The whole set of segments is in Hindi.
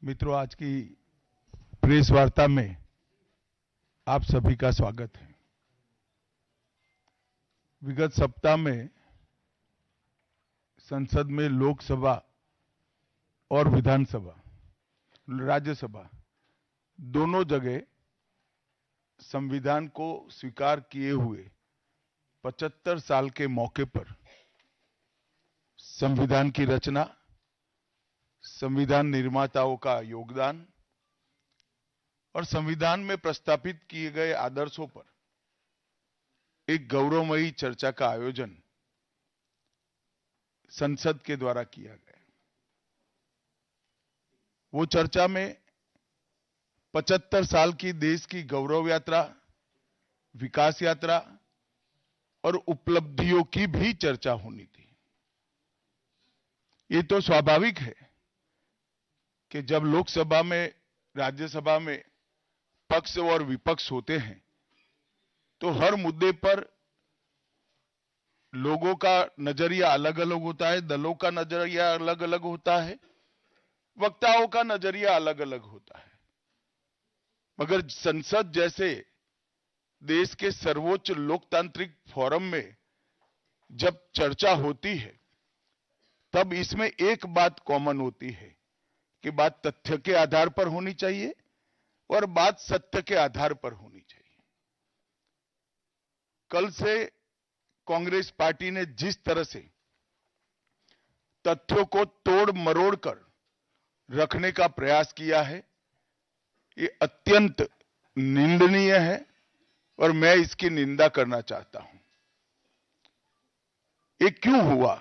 मित्रों, आज की प्रेस वार्ता में आप सभी का स्वागत है। विगत सप्ताह में संसद में लोकसभा और विधानसभा, राज्यसभा दोनों जगह संविधान को स्वीकार किए हुए 75 साल के मौके पर संविधान की रचना, संविधान निर्माताओं का योगदान और संविधान में प्रस्तावित किए गए आदर्शों पर एक गौरवमयी चर्चा का आयोजन संसद के द्वारा किया गया। वो चर्चा में 75 साल की देश की गौरव यात्रा, विकास यात्रा और उपलब्धियों की भी चर्चा होनी थी। ये तो स्वाभाविक है कि जब लोकसभा में, राज्यसभा में पक्ष और विपक्ष होते हैं तो हर मुद्दे पर लोगों का नजरिया अलग अलग होता है, दलों का नजरिया अलग अलग होता है, वक्ताओं का नजरिया अलग अलग होता है। मगर संसद जैसे देश के सर्वोच्च लोकतांत्रिक फोरम में जब चर्चा होती है तब इसमें एक बात कॉमन होती है कि बात तथ्य के आधार पर होनी चाहिए और बात सत्य के आधार पर होनी चाहिए। कल से कांग्रेस पार्टी ने जिस तरह से तथ्यों को तोड़ मरोड़ कर रखने का प्रयास किया है, ये अत्यंत निंदनीय है और मैं इसकी निंदा करना चाहता हूं। ये क्यों हुआ?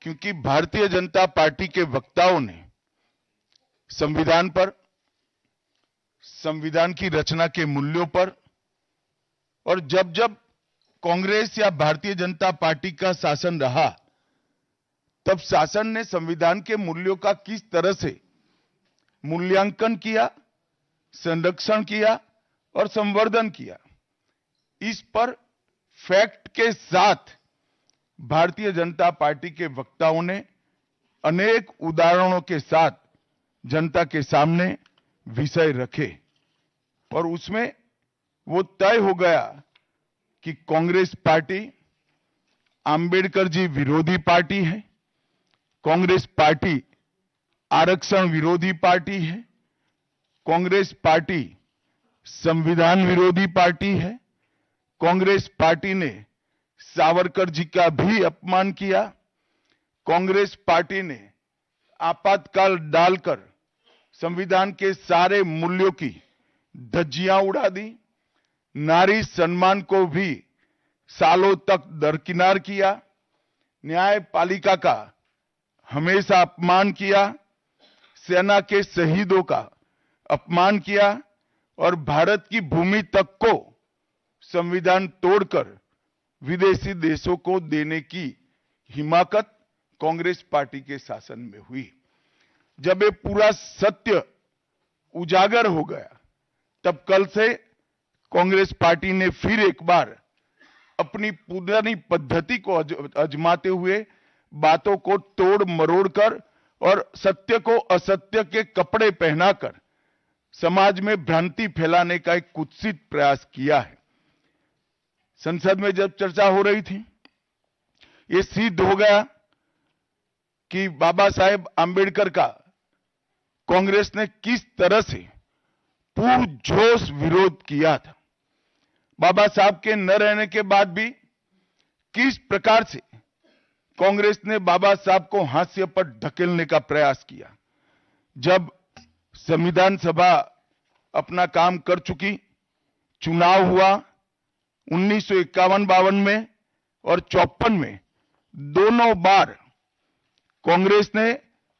क्योंकि भारतीय जनता पार्टी के वक्ताओं ने संविधान पर, संविधान की रचना के मूल्यों पर और जब जब कांग्रेस या भारतीय जनता पार्टी का शासन रहा तब शासन ने संविधान के मूल्यों का किस तरह से मूल्यांकन किया, संरक्षण किया और संवर्धन किया, इस पर फैक्ट के साथ भारतीय जनता पार्टी के वक्ताओं ने अनेक उदाहरणों के साथ जनता के सामने विषय रखे और उसमें वो तय हो गया कि कांग्रेस पार्टी आंबेडकर जी विरोधी पार्टी है, कांग्रेस पार्टी आरक्षण विरोधी पार्टी है, कांग्रेस पार्टी संविधान विरोधी पार्टी है, कांग्रेस पार्टी ने सावरकर जी का भी अपमान किया, कांग्रेस पार्टी ने आपातकाल डालकर संविधान के सारे मूल्यों की धज्जियां उड़ा दी, नारी सम्मान को भी सालों तक दरकिनार किया, न्यायपालिका का हमेशा अपमान किया, सेना के शहीदों का अपमान किया और भारत की भूमि तक को संविधान तोड़कर विदेशी देशों को देने की हिमाकत कांग्रेस पार्टी के शासन में हुई। जब ये पूरा सत्य उजागर हो गया तब कल से कांग्रेस पार्टी ने फिर एक बार अपनी पुरानी पद्धति को आजमाते हुए बातों को तोड़ मरोड़कर और सत्य को असत्य के कपड़े पहनाकर समाज में भ्रांति फैलाने का एक कुत्सित प्रयास किया है। संसद में जब चर्चा हो रही थी, ये सिद्ध हो गया कि बाबा साहेब आंबेडकर का कांग्रेस ने किस तरह से पुरजोश विरोध किया था। बाबा साहब के न रहने के बाद भी किस प्रकार से कांग्रेस ने बाबा साहब को हाशिए पर ढकेलने का प्रयास किया। जब संविधान सभा अपना काम कर चुकी, चुनाव हुआ 1951-52 में और 54 में, दोनों बार कांग्रेस ने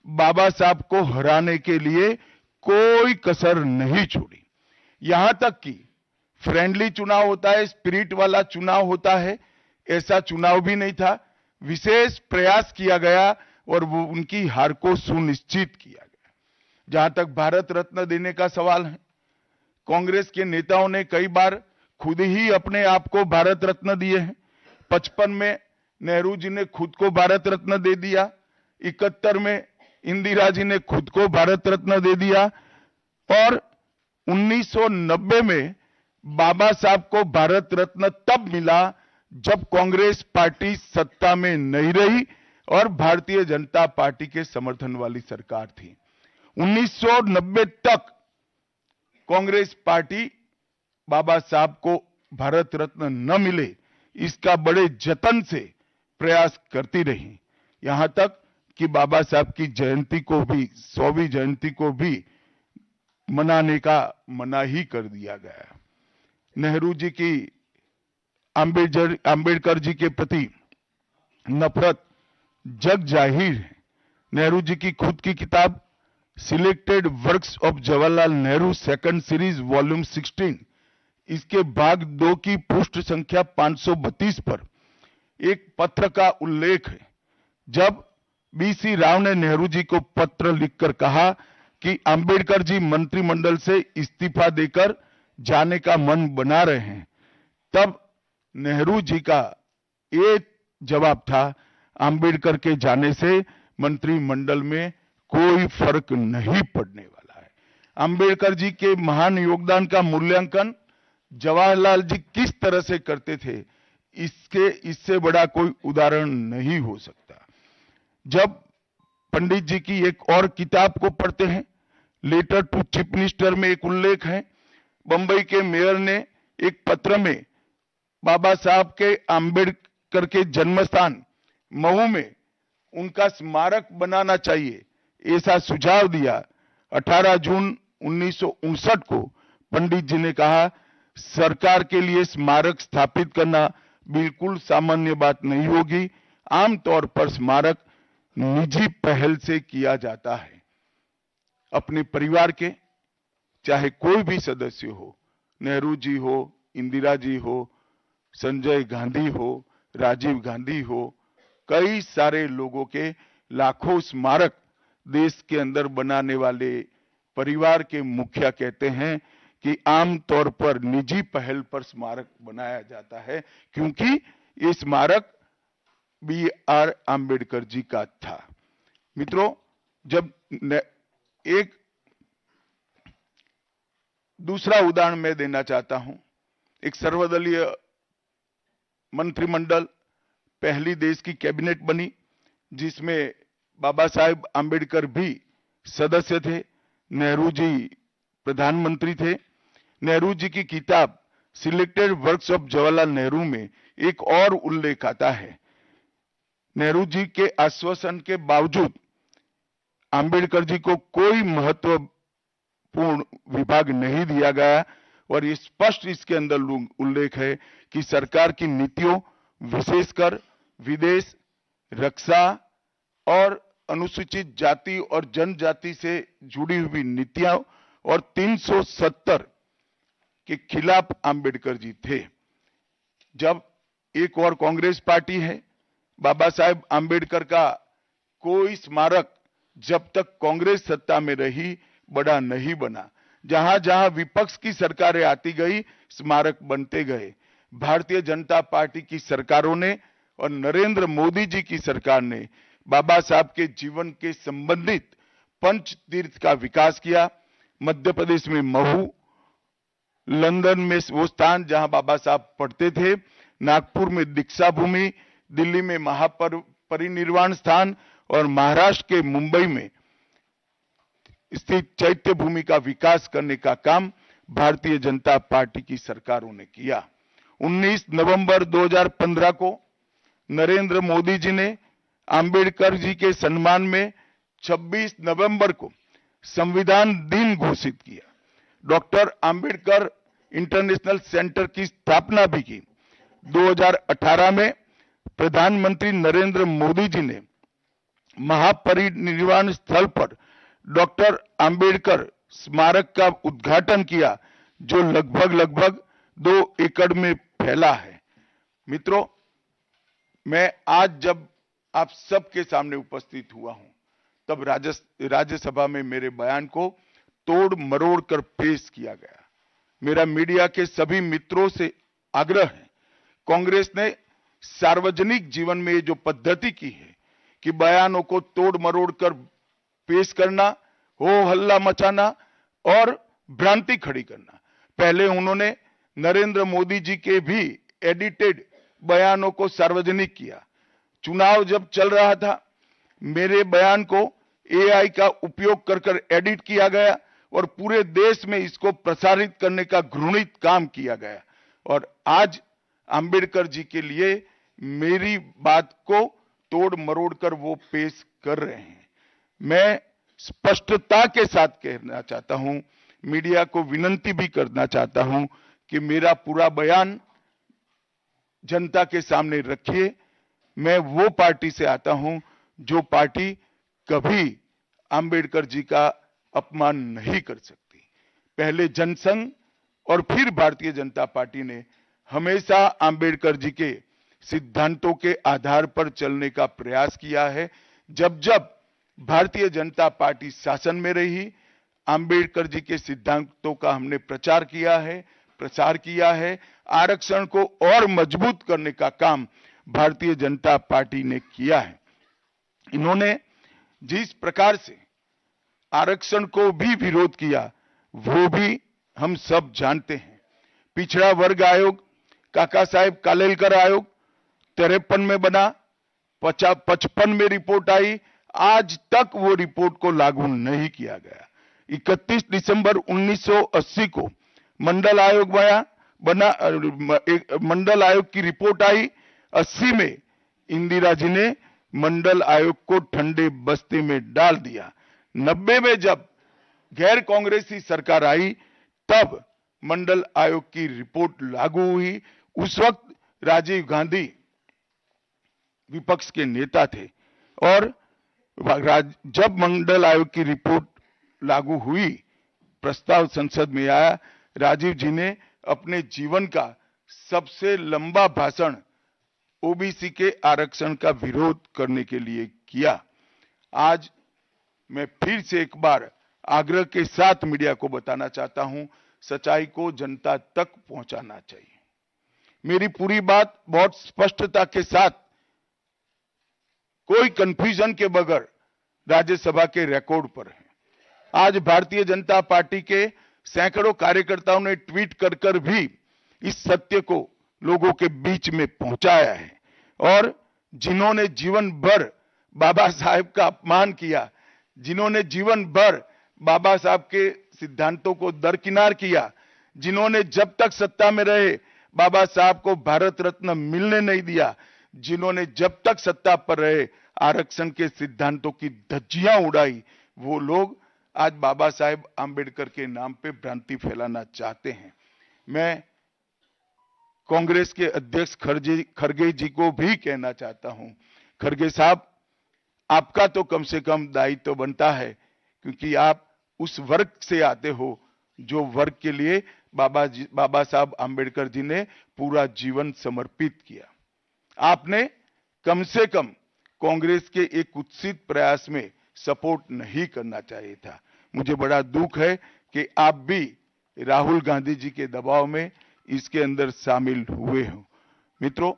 बाबा साहब को हराने के लिए कोई कसर नहीं छोड़ी। यहां तक कि फ्रेंडली चुनाव होता है, स्पिरिट वाला चुनाव होता है, ऐसा चुनाव भी नहीं था। विशेष प्रयास किया गया और वो उनकी हार को सुनिश्चित किया गया। जहां तक भारत रत्न देने का सवाल है, कांग्रेस के नेताओं ने कई बार खुद ही अपने आप को भारत रत्न दिए हैं। 55 में नेहरू जी ने खुद को भारत रत्न दे दिया, 71 में इंदिरा जी ने खुद को भारत रत्न दे दिया और 1990 में बाबा साहब को भारत रत्न तब मिला जब कांग्रेस पार्टी सत्ता में नहीं रही और भारतीय जनता पार्टी के समर्थन वाली सरकार थी। 1990 तक कांग्रेस पार्टी बाबा साहब को भारत रत्न न मिले इसका बड़े जतन से प्रयास करती रही, यहां तक कि बाबा साहब की जयंती को भी 100वीं जयंती को भी मनाने का मना ही कर दिया गया। नेहरू जी की अंबेडकर जी के प्रति नफरत जग जाहिर है। नेहरू जी की खुद की किताब selected works of Jawaharlal Nehru second series volume 16 इसके भाग 2 की पृष्ठ संख्या 532 पर एक पत्र का उल्लेख है, जब बीसी राव ने नेहरू जी को पत्र लिखकर कहा कि अंबेडकर जी मंत्रिमंडल से इस्तीफा देकर जाने का मन बना रहे हैं, तब नेहरू जी का ये जवाब था, अंबेडकर के जाने से मंत्रिमंडल में कोई फर्क नहीं पड़ने वाला है। अंबेडकर जी के महान योगदान का मूल्यांकन जवाहरलाल जी किस तरह से करते थे, इससे बड़ा कोई उदाहरण नहीं हो सकता। जब पंडित जी की एक और किताब को पढ़ते हैं, लेटर टू चीफ मिनिस्टर में एक उल्लेख है, बंबई के मेयर ने एक पत्र में बाबा साहब के अंबेडकर के जन्मस्थान महू में उनका स्मारक बनाना चाहिए ऐसा सुझाव दिया। 18 जून 1959 को पंडित जी ने कहा, सरकार के लिए स्मारक स्थापित करना बिल्कुल सामान्य बात नहीं होगी, आमतौर पर स्मारक निजी पहल से किया जाता है। अपने परिवार के चाहे कोई भी सदस्य हो, नेहरू जी हो, इंदिरा जी हो, संजय गांधी हो, राजीव गांधी हो, कई सारे लोगों के लाखों स्मारक देश के अंदर बनाने वाले परिवार के मुखिया कहते हैं कि आमतौर पर निजी पहल पर स्मारक बनाया जाता है, क्योंकि ये स्मारक B.R. आम्बेडकर जी का था। मित्रों, जब एक दूसरा उदाहरण मैं देना चाहता हूं, एक सर्वदलीय मंत्रिमंडल पहली देश की कैबिनेट बनी जिसमें बाबा साहेब आम्बेडकर भी सदस्य थे, नेहरू जी प्रधानमंत्री थे। नेहरू जी की किताब selected works of Jawaharlal Nehru में एक और उल्लेख आता है, नेहरू जी के आश्वासन के बावजूद आम्बेडकर जी को कोई महत्वपूर्ण विभाग नहीं दिया गया और ये स्पष्ट इसके अंदर उल्लेख है कि सरकार की नीतियों, विशेषकर विदेश, रक्षा और अनुसूचित जाति और जनजाति से जुड़ी हुई नीतियां और 370 के खिलाफ आम्बेडकर जी थे। जब एक और कांग्रेस पार्टी है, बाबा साहेब आम्बेडकर का कोई स्मारक जब तक कांग्रेस सत्ता में रही बड़ा नहीं बना। जहां जहां विपक्ष की सरकारें आती गई, स्मारक बनते गए। भारतीय जनता पार्टी की सरकारों ने और नरेंद्र मोदी जी की सरकार ने बाबा साहब के जीवन के संबंधित पंच तीर्थ का विकास किया। मध्य प्रदेश में महू, लंदन में वो स्थान जहां बाबा साहब पढ़ते थे, नागपुर में दीक्षा भूमि, दिल्ली में महापरिनिर्वाण स्थान और महाराष्ट्र के मुंबई में स्थित चैत्य भूमि का विकास करने का काम भारतीय जनता पार्टी की सरकारों ने किया। 19 नवंबर 2015 को नरेंद्र मोदी जी ने आम्बेडकर जी के सम्मान में 26 नवंबर को संविधान दिन घोषित किया। डॉक्टर आम्बेडकर इंटरनेशनल सेंटर की स्थापना भी की। 2018 में प्रधानमंत्री नरेंद्र मोदी जी ने महापरिनिर्वाण स्थल पर डॉक्टर आम्बेडकर स्मारक का उद्घाटन किया, जो लगभग 2 एकड़ में फैला है। मित्रों, मैं आज जब आप सबके सामने उपस्थित हुआ हूं, तब राज्यसभा में मेरे बयान को तोड़ मरोड़ कर पेश किया गया। मेरा मीडिया के सभी मित्रों से आग्रह है, कांग्रेस ने सार्वजनिक जीवन में जो पद्धति की है कि बयानों को तोड़ मरोड़ कर पेश करना, हो हल्ला मचाना और भ्रांति खड़ी करना। पहले उन्होंने नरेंद्र मोदी जी के भी एडिटेड बयानों को सार्वजनिक किया। चुनाव जब चल रहा था, मेरे बयान को एआई का उपयोग कर एडिट किया गया और पूरे देश में इसको प्रसारित करने का घृणित काम किया गया। और आज अंबेडकर जी के लिए मेरी बात को तोड़ मरोड़ कर वो पेश कर रहे हैं। मैं स्पष्टता के साथ कहना चाहता हूं, मीडिया को विनती भी करना चाहता हूं कि मेरा पूरा बयान जनता के सामने रखिए। मैं वो पार्टी से आता हूं जो पार्टी कभी अंबेडकर जी का अपमान नहीं कर सकती। पहले जनसंघ और फिर भारतीय जनता पार्टी ने हमेशा अंबेडकर जी के सिद्धांतों के आधार पर चलने का प्रयास किया है। जब जब भारतीय जनता पार्टी शासन में रही, अंबेडकर जी के सिद्धांतों का हमने प्रचार किया है। आरक्षण को और मजबूत करने का काम भारतीय जनता पार्टी ने किया है। इन्होंने जिस प्रकार से आरक्षण को भी विरोध किया, वो भी हम सब जानते हैं। पिछड़ा वर्ग आयोग, काका साहेब कालेलकर आयोग 53 में बना, 55 में रिपोर्ट आई, आज तक वो रिपोर्ट को लागू नहीं किया गया। 31 दिसंबर 1980 को मंडल आयोग मंडल आयोग की रिपोर्ट आई। 80 में इंदिरा जी ने मंडल आयोग को ठंडे बस्ते में डाल दिया। 90 में जब गैर कांग्रेसी सरकार आई, तब मंडल आयोग की रिपोर्ट लागू हुई। उस वक्त राजीव गांधी विपक्ष के नेता थे और जब मंडल आयोग की रिपोर्ट लागू हुई, प्रस्ताव संसद में आया, राजीव जी ने अपने जीवन का सबसे लंबा भाषण ओबीसी के आरक्षण का विरोध करने के लिए किया। आज मैं फिर से एक बार आग्रह के साथ मीडिया को बताना चाहता हूं, सच्चाई को जनता तक पहुंचाना चाहिए। मेरी पूरी बात बहुत स्पष्टता के साथ, कोई कंफ्यूजन के बगैर राज्यसभा के रिकॉर्ड पर है। आज भारतीय जनता पार्टी के सैकड़ों कार्यकर्ताओं ने ट्वीट कर भी इस सत्य को लोगों के बीच में पहुंचाया है। और जिन्होंने जीवन भर बाबा साहेब का अपमान किया, जिन्होंने जीवन भर बाबा साहब के सिद्धांतों को दरकिनार किया, जिन्होंने जब तक सत्ता में रहे बाबा साहब को भारत रत्न मिलने नहीं दिया, जिन्होंने जब तक सत्ता पर रहे आरक्षण के सिद्धांतों की धज्जियां उड़ाई, वो लोग आज बाबा साहेब आंबेडकर के नाम पे भ्रांति फैलाना चाहते हैं। मैं कांग्रेस के अध्यक्ष खड़गे जी को भी कहना चाहता हूं, खड़गे साहब, आपका तो कम से कम दायित्व तो बनता है, क्योंकि आप उस वर्ग से आते हो जो वर्ग के लिए बाबा साहब आंबेडकर जी ने पूरा जीवन समर्पित किया। आपने कम से कम कांग्रेस के एक कुत्सित प्रयास में सपोर्ट नहीं करना चाहिए था। मुझे बड़ा दुख है कि आप भी राहुल गांधी जी के दबाव में इसके अंदर शामिल हुए हो। मित्रों,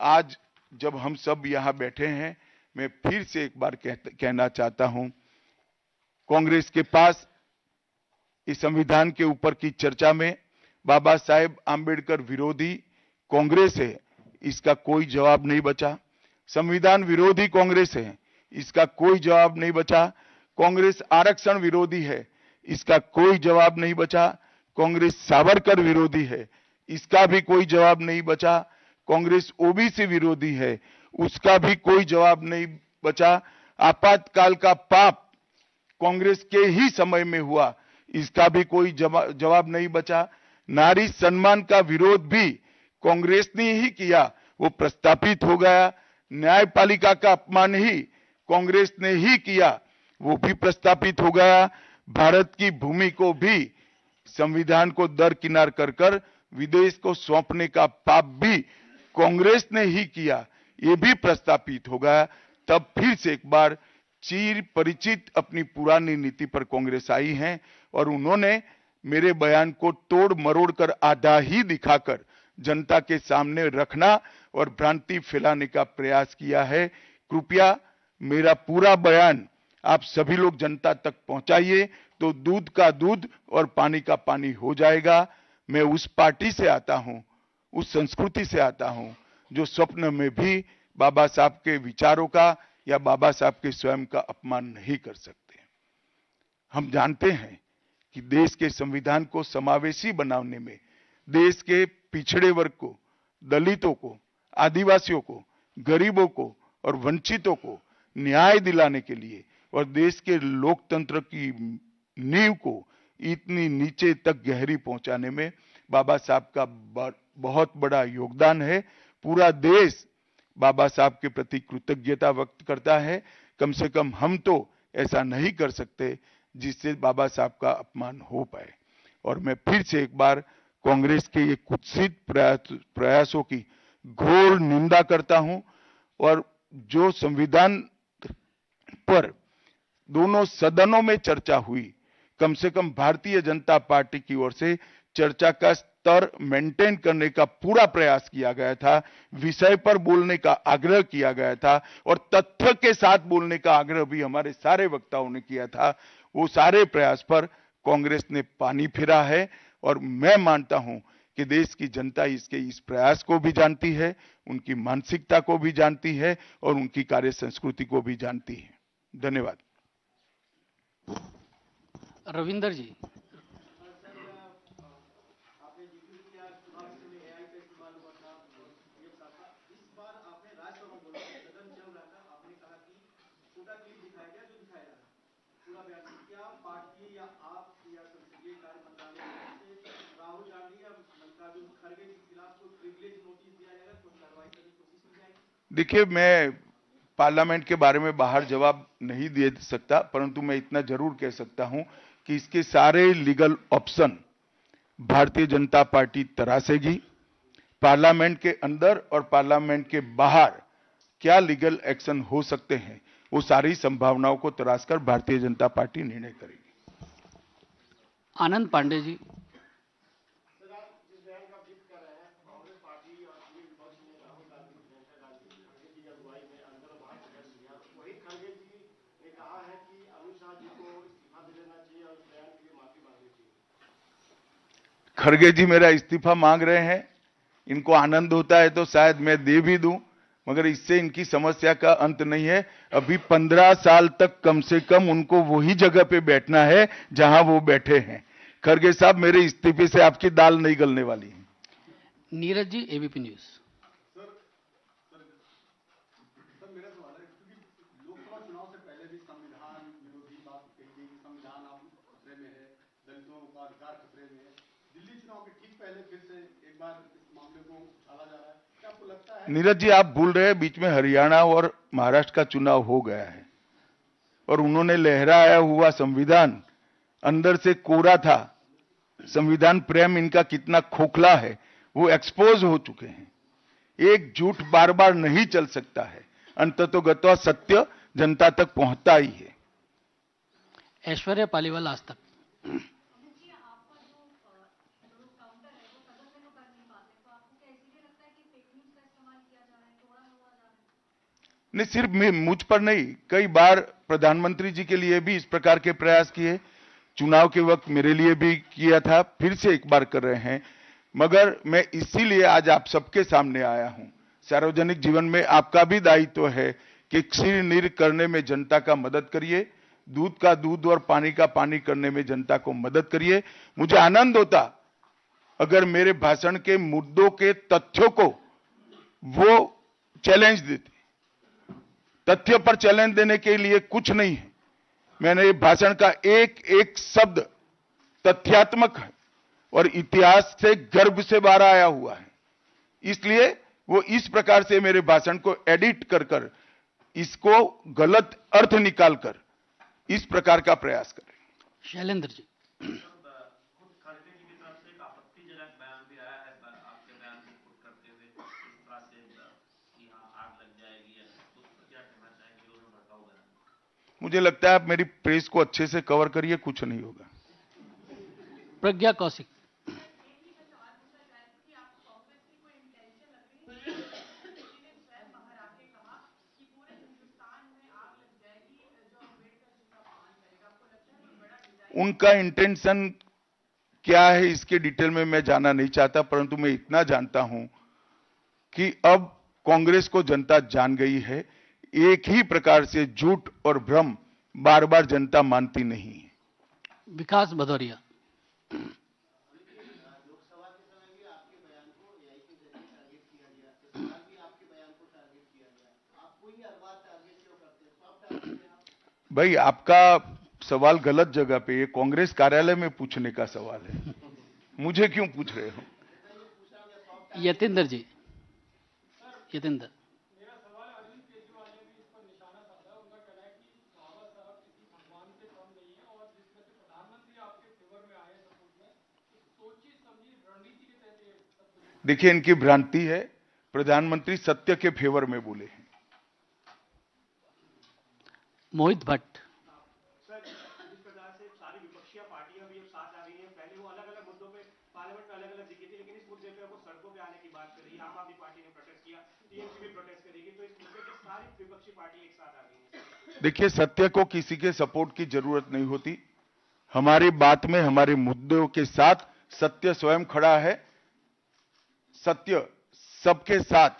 आज जब हम सब यहां बैठे हैं, मैं फिर से एक बार कहना चाहता हूं, कांग्रेस के पास इस संविधान के ऊपर की चर्चा में बाबा साहेब आंबेडकर विरोधी कांग्रेस है, इसका कोई जवाब नहीं बचा। संविधान विरोधी कांग्रेस है, इसका कोई जवाब नहीं बचा। कांग्रेस आरक्षण विरोधी है, इसका कोई जवाब नहीं बचा। कांग्रेस सावरकर विरोधी है, इसका भी कोई जवाब नहीं बचा। कांग्रेस ओबीसी विरोधी है, उसका भी कोई जवाब नहीं बचा। आपातकाल का पाप कांग्रेस के ही समय में हुआ, इसका भी कोई जवाब नहीं बचा। नारी सम्मान का विरोध भी कांग्रेस ने ही किया, वो प्रस्तापित हो गया। न्यायपालिका का अपमान ही कांग्रेस ने ही किया, वो भी प्रस्तापित हो गया। भारत की भूमि को भी संविधान को दरकिनार कर विदेश को सौंपने का पाप भी कांग्रेस ने ही किया, ये भी प्रस्तापित हो गया। तब फिर से एक बार चिर परिचित अपनी पुरानी नीति पर कांग्रेस आई है और उन्होंने मेरे बयान को तोड़ मरोड़ कर आधा ही दिखाकर जनता के सामने रखना और भ्रांति फैलाने का प्रयास किया है। कृपया मेरा पूरा बयान आप सभी लोग जनता तक पहुंचाइए तो दूध का दूध और पानी का पानी हो जाएगा। मैं उस पार्टी से आता हूं, उस संस्कृति से आता हूं जो स्वप्न में भी बाबा साहब के विचारों का या बाबा साहब के स्वयं का अपमान नहीं कर सकते। हम जानते हैं कि देश के संविधान को समावेशी बनाने में देश के पिछड़े वर्ग को, दलितों को, आदिवासियों को, गरीबों को और वंचितों को न्याय दिलाने के लिए और देश के लोकतंत्र की नींव को इतनी नीचे तक गहरी पहुंचाने में बाबा साहब का बहुत बड़ा योगदान है। पूरा देश बाबा साहब के प्रति कृतज्ञता व्यक्त करता है। कम से कम हम तो ऐसा नहीं कर सकते जिससे बाबा साहब का अपमान हो पाए। और मैं फिर से एक बार कांग्रेस के ये कुत्सित प्रयासों की घोर निंदा करता हूं और जो संविधान पर दोनों सदनों में चर्चा हुई, कम से कम भारतीय जनता पार्टी की ओर से चर्चा का स्तर मेंटेन करने का पूरा प्रयास किया गया था, विषय पर बोलने का आग्रह किया गया था और तथ्य के साथ बोलने का आग्रह भी हमारे सारे वक्ताओं ने किया था। वो सारे प्रयास पर कांग्रेस ने पानी फिरा है और मैं मानता हूं कि देश की जनता इसके इस प्रयास को भी जानती है, उनकी मानसिकता को भी जानती है और उनकी कार्य संस्कृति को भी जानती है। धन्यवाद। रविंदर जी। देखिए, मैं पार्लियामेंट के बारे में बाहर जवाब नहीं दे सकता, परंतु मैं इतना जरूर कह सकता हूं कि इसके सारे legal option Bharatiya Janata party तरासेगी। Parliament के अंदर और पार्लियामेंट के बाहर क्या लीगल एक्शन हो सकते हैं, वो सारी संभावनाओं को तराशकर भारतीय जनता पार्टी निर्णय करेगी। आनंद पांडे जी। खड़गे जी मेरा इस्तीफा मांग रहे हैं, इनको आनंद होता है तो शायद मैं दे भी दूं, मगर इससे इनकी समस्या का अंत नहीं है। अभी 15 साल तक कम से कम उनको वही जगह पे बैठना है जहां वो बैठे हैं। खड़गे साहब, मेरे इस्तीफे से आपकी दाल नहीं गलने वाली है। Neeraj ji, ABP news. नीरज जी, आप भूल रहे हैं बीच में हरियाणा और महाराष्ट्र का चुनाव हो गया है और उन्होंने लहराया हुआ संविधान अंदर से कोरा था। संविधान प्रेम इनका कितना खोखला है वो एक्सपोज हो चुके हैं। एक झूठ बार बार नहीं चल सकता है, अंततोगत्वा सत्य जनता तक पहुंचता ही है। ऐश्वर्या पालीवाल, आज तक। नहीं, सिर्फ मुझ पर नहीं, कई बार प्रधानमंत्री जी के लिए भी इस प्रकार के प्रयास किए, चुनाव के वक्त मेरे लिए भी किया था, फिर से एक बार कर रहे हैं। मगर मैं इसीलिए आज आप सबके सामने आया हूं। सार्वजनिक जीवन में आपका भी दायित्व है कि क्षीर नीर करने में जनता का मदद करिए, दूध का दूध और पानी का पानी करने में जनता को मदद करिए। मुझे आनंद होता अगर मेरे भाषण के मुद्दों के तथ्यों को वो चैलेंज देते। तथ्य पर चैलेंज देने के लिए कुछ नहीं है। मैंने भाषण का एक एक शब्द तथ्यात्मक है और इतिहास से गर्भ से बाहर आया हुआ है, इसलिए वो इस प्रकार से मेरे भाषण को एडिट कर कर इसको गलत अर्थ निकालकर इस प्रकार का प्रयास करें। शैलेंद्र जी। मुझे लगता है आप मेरी प्रेस को अच्छे से कवर करिए, कुछ नहीं होगा। प्रज्ञा कौशिक। उनका इंटेंशन क्या है इसके डिटेल में मैं जाना नहीं चाहता, परंतु मैं इतना जानता हूं कि अब कांग्रेस को जनता जान गई है। एक ही प्रकार से झूठ और भ्रम बार बार जनता मानती नहीं है। विकास भदौरिया। भाई आपका सवाल गलत जगह पे, ये कांग्रेस कार्यालय में पूछने का सवाल है, मुझे क्यों पूछ रहे हो? यतेंद्र जी। यतेंद्र। देखिए इनकी भ्रांति है, प्रधानमंत्री सत्य के फेवर में बोले हैं। मोहित भट्ट। सर, जिस प्रकार से सारी विपक्षी पार्टियां भी अब साथ आ रही हैं, पहले वो अलग-अलग मुद्दों पे पार्लियामेंट में अलग-अलग दिखी थी, लेकिन इस मुद्दे पे वो सड़कों पे आने की बात कर रही है। आम आदमी पार्टी ने प्रोटेस्ट किया, टीएमसी भी प्रोटेस्ट करेगी, तो इस मुद्दे पे सारी विपक्षी पार्टी एक साथ आ गई है। देखिए सत्य को किसी के सपोर्ट की जरूरत नहीं होती। हमारी बात में, हमारे मुद्दों के साथ सत्य स्वयं खड़ा है। सत्य सबके साथ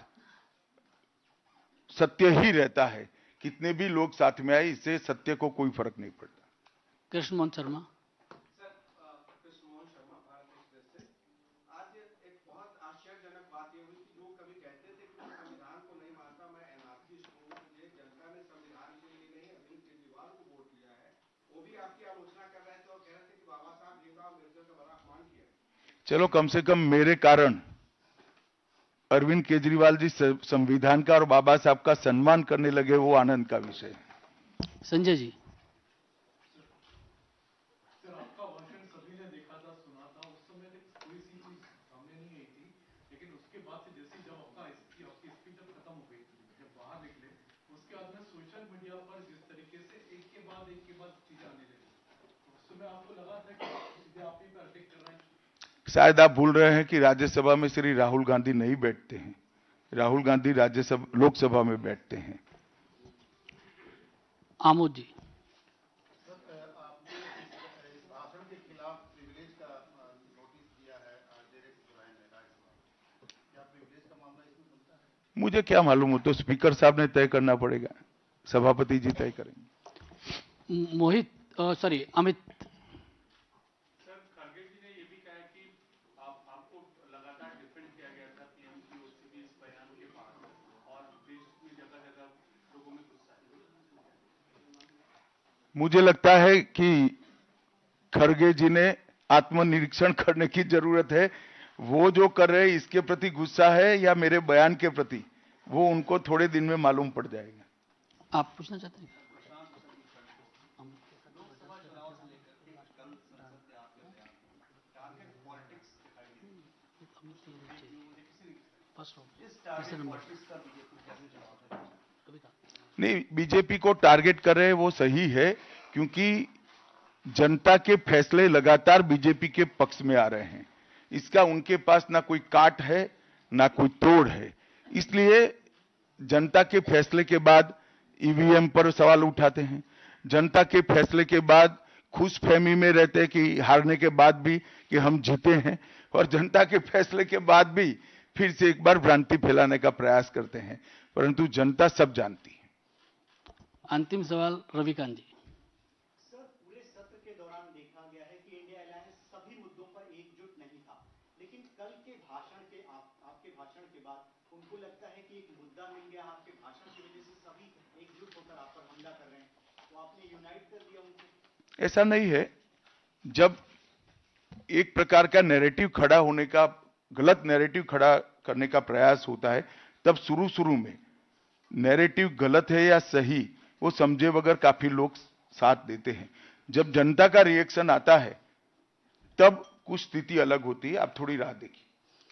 सत्य ही रहता है, कितने भी लोग साथ में आए, इससे सत्य को कोई फर्क नहीं पड़ता। कृष्ण मोहन शर्मा। सर, कृष्ण मोहन शर्मा, भारत एक्सप्रेस से। आज एक बहुत आश्चर्यजनक बात ये हुई कि लोग कभी कहते थे कि मैं संविधान को नहीं मानता, मैं एनार्किस्ट हूँ, मुझे जनता ने संविधान के लिए नहीं अरविंद केजरीवाल को वोट दिया है, वो भी आपकी आलोचना कर रहे थे और कह रहे थे कि बाबा साहब भीमराव अम्बेडकर का बड़ा अपमान किया। चलो कम से कम मेरे कारण अरविंद केजरीवाल जी संविधान का और बाबा साहब का सम्मान करने लगे, वो आनंद का विषय है। संजय जी। सर, आपका भाषण सभी ने देखा था, सुना था, उस समय कोई सी चीज सामने नहीं आई थी, लेकिन उसके बाद से जैसे जब आपकी स्पीच जब खत्म हो गई, जब बाहर निकले, उसके बाद में सोशल मीडिया पर जिस तरीके से एक के बाद चीजें आने लगी, उस समय आपको लगा था कि सीधे आप ही पर अटैक कर रहे हैं। शायद आप भूल रहे हैं कि राज्यसभा में श्री राहुल गांधी नहीं बैठते हैं। राहुल गांधी लोकसभा में बैठते हैं। आमोद जी। आपने इस भाषण के खिलाफ प्रिविलेज का नोटिस दिया है डायरेक्ट जुलाई में राज्यसभा। क्या प्रिविलेज का मामला इसमें बनता है? मुझे क्या मालूम, हो तो स्पीकर साहब ने तय करना पड़ेगा, सभापति जी तय करेंगे। अमित। सर, खड़गे जी ने ये भी कहा कि आपको लगातार डिफेंड किया गया था टीएमसी ओसीबी इस बयान के बाद, और देश में जगह-जगह लोगों में गुस्सा है। मुझे लगता है कि खड़गे जी ने आत्मनिरीक्षण करने की जरूरत है। वो जो कर रहे हैं इसके प्रति गुस्सा है या मेरे बयान के प्रति, वो उनको थोड़े दिन में मालूम पड़ जाएगा। आप पूछना चाहते हैं? नहीं, बीजेपी को टारगेट कर रहे हैं वो सही है, क्योंकि जनता के फैसले लगातार बीजेपी के पक्ष में आ रहे हैं। इसका उनके पास ना कोई काट है ना कोई तोड़ है, इसलिए जनता के फैसले के बाद ईवीएम पर सवाल उठाते हैं। जनता के फैसले के बाद खुशफहमी में रहते हैं कि हारने के बाद भी कि हम जीते हैं, और जनता के फैसले के बाद भी फिर से एक बार भ्रांति फैलाने का प्रयास करते हैं, परंतु जनता सब जानती है। अंतिम सवाल रविकांत जी। सर, पूरे सत्र के दौरान देखा गया है कि इंडिया अलायंस सभी मुद्दों पर एकजुट नहीं था, लेकिन कल के भाषण के आपके भाषण के बाद उनको लगता है कि एक मुद्दा मिल गया, आपके भाषण की वजह से सभी एकजुट होकर आप पर हमला कर रहे हैं, तो आपने यूनाइट कर दिया उनको। ऐसा नहीं है। जब एक प्रकार का नैरेटिव खड़ा होने का, गलत नैरेटिव खड़ा करने का प्रयास होता है, तब शुरू में नैरेटिव गलत है या सही वो समझे बगैर काफी लोग साथ देते हैं। जब जनता का रिएक्शन आता है तब कुछ स्थिति अलग होती है। आप थोड़ी राह देखिए।